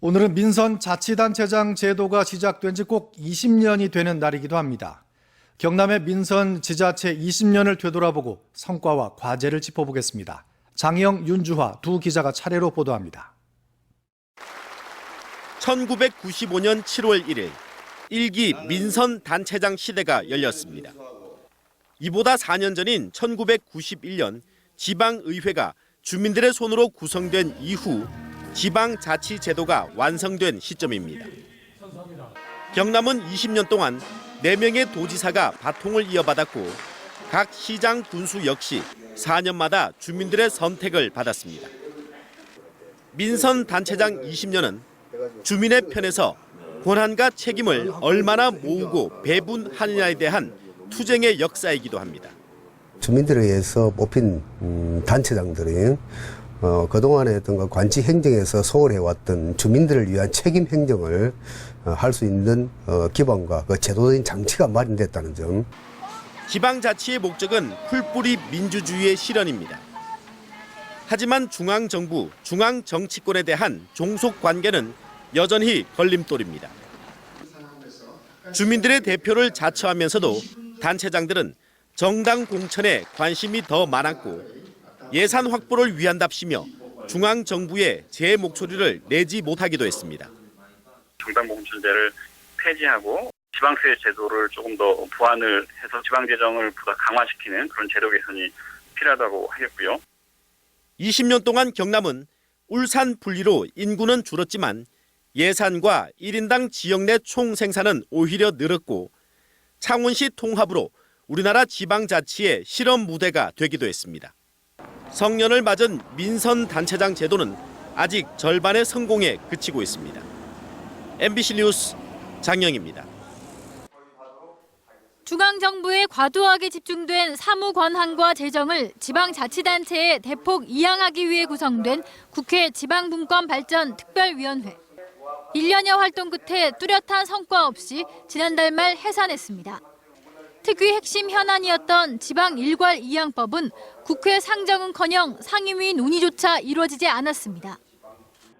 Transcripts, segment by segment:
오늘은 민선자치단체장 제도가 시작된 지 꼭 20년이 되는 날이기도 합니다. 경남의 민선지자체 20년을 되돌아보고 성과와 과제를 짚어보겠습니다. 장영, 윤주화 두 기자가 차례로 보도합니다. 1995년 7월 1일, 1기 민선단체장 시대가 열렸습니다. 이보다 4년 전인 1991년 지방의회가 주민들의 손으로 구성된 이후 지방자치제도가 완성된 시점입니다. 경남은 20년 동안 4명의 도지사가 바통을 이어받았고 각 시장 군수 역시 4년마다 주민들의 선택을 받았습니다. 민선단체장 20년은 주민의 편에서 권한과 책임을 얼마나 모으고 배분하느냐에 대한 투쟁의 역사이기도 합니다. 주민들에 의해서 뽑힌 단체장들이 그동안의 어떤 관치 행정에서 소홀해왔던 주민들을 위한 책임 행정을 할 수 있는 기반과 그 제도적인 장치가 마련됐다는 점. 지방자치의 목적은 풀뿌리 민주주의의 실현입니다. 하지만 중앙정부, 중앙정치권에 대한 종속관계는 여전히 걸림돌입니다. 주민들의 대표를 자처하면서도 단체장들은 정당 공천에 관심이 더 많았고 예산 확보를 위한답시며 중앙정부에 제 목소리를 내지 못하기도 했습니다. 정당 공천제를 폐지하고 지방세 제도를 조금 더 보완을 해서 지방재정을 보다 강화시키는 그런 제도 개선이 필요하다고 하겠고요. 20년 동안 경남은 울산 분리로 인구는 줄었지만 예산과 1인당 지역 내 총 생산은 오히려 늘었고 창원시 통합으로 우리나라 지방자치의 실험 무대가 되기도 했습니다. 성년을 맞은 민선단체장 제도는 아직 절반의 성공에 그치고 있습니다. MBC 뉴스 장영입니다. 중앙정부에 과도하게 집중된 사무 권한과 재정을 지방자치단체에 대폭 이양하기 위해 구성된 국회 지방분권발전특별위원회. 1년여 활동 끝에 뚜렷한 성과 없이 지난달 말 해산했습니다. 특위 핵심 현안이었던 지방 일괄 이양법은 국회 상정은커녕 상임위 논의조차 이루어지지 않았습니다.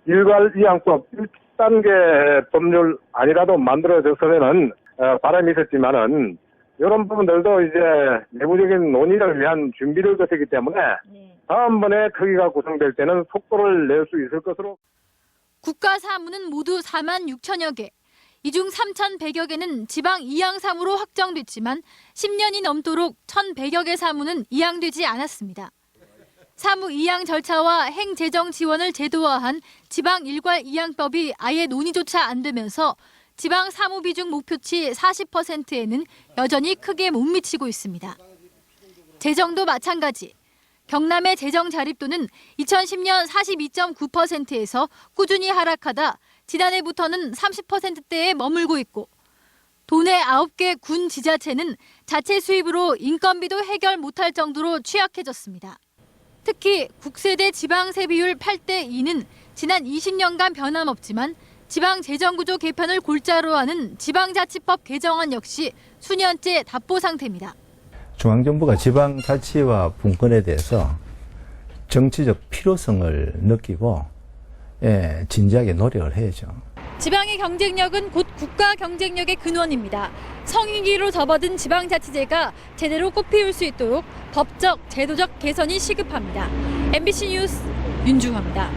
일괄 이양법 1단계 법률 아니라도 만들어졌으면 바람이 있었지만은 이런 부분들도 이제 내부적인 논의를 위한 준비를 거치기 때문에 다음번에 특위가 구성될 때는 속도를 낼 수 있을 것으로. 국가 사무는 모두 4만 6천여 개. 이 중 3,100여 개는 지방 이양 사무로 확정됐지만 10년이 넘도록 1,100여 개 사무는 이양되지 않았습니다. 사무 이양 절차와 행재정 지원을 제도화한 지방 일괄 이양법이 아예 논의조차 안 되면서 지방 사무 비중 목표치 40%에는 여전히 크게 못 미치고 있습니다. 재정도 마찬가지. 경남의 재정 자립도는 2010년 42.9%에서 꾸준히 하락하다 지난해부터는 30%대에 머물고 있고 도내 9개 군 지자체는 자체 수입으로 인건비도 해결 못할 정도로 취약해졌습니다. 특히 국세대 지방세 비율 8대2는 지난 20년간 변함없지만 지방재정구조 개편을 골자로 하는 지방자치법 개정안 역시 수년째 답보 상태입니다. 중앙정부가 지방자치와 분권에 대해서 정치적 필요성을 느끼고 진지하게 노력을 해야죠. 지방의 경쟁력은 곧 국가 경쟁력의 근원입니다. 성인기로 접어든 지방자치제가 제대로 꽃피울 수 있도록 법적, 제도적 개선이 시급합니다. MBC 뉴스 윤주화입니다.